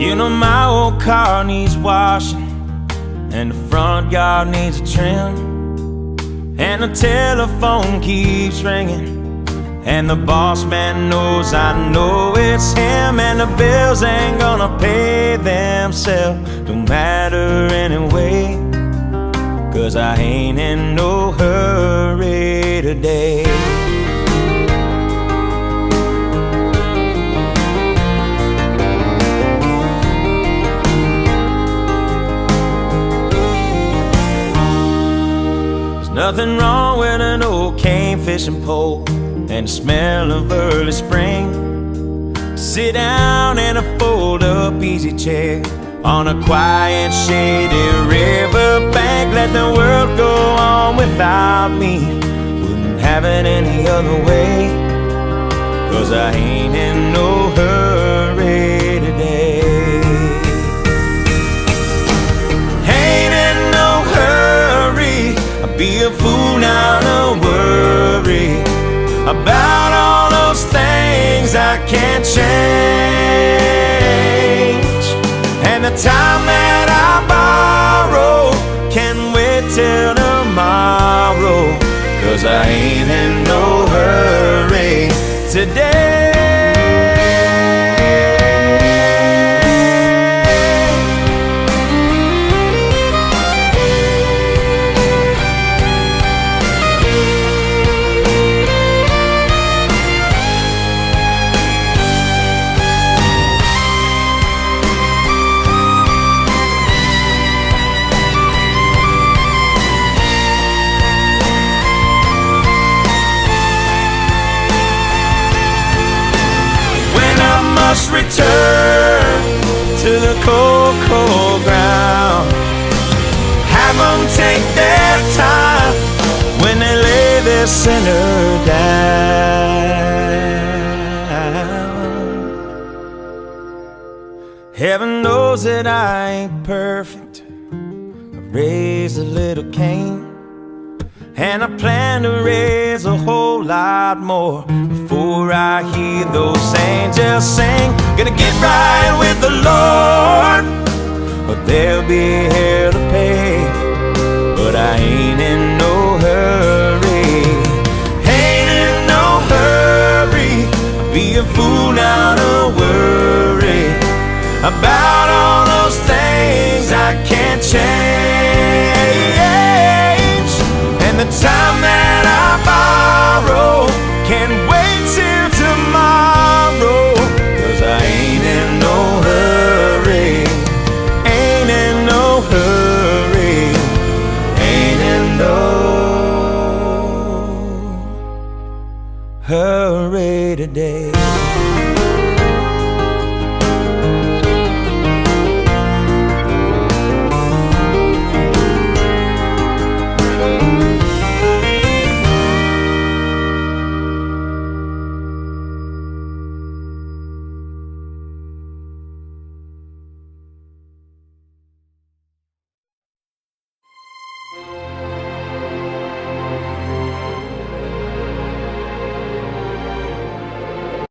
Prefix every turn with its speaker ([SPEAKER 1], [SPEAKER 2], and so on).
[SPEAKER 1] You know my old car needs washing, and the front yard needs a trim, and the telephone keeps ringing, and the boss man knows I know it's him, and the bills ain't gonna pay themselves. Don't matter anyway, 'cause I ain't in no hurry today. Nothing wrong with an old cane fishing pole and the smell of early spring. Sit down in a fold-up easy chair on a quiet, shady riverbank. Let the world go on without me. Wouldn't have it any other way, 'cause I ain't in no hurry today. Be a fool now to worry about all those things I can't change. And the time that I borrow can wait till tomorrow, 'cause I ain't in no hurry today. Must return to the cold, cold ground. Have them take their time when they lay their sinner down. Heaven knows that I ain't perfect. I raised a little Cain, and I plan to raise a whole lot more before I hear those angels sing. Gonna get right with the Lord, but there'll be hell to pay. But I ain't in no hurry, ain't in no hurry. I'd be a fool now to worry about all those things I can't change. And the time that I borrow can wait till tomorrow, 'cause I ain't in no hurry, ain't in no hurry, ain't in no hurry today.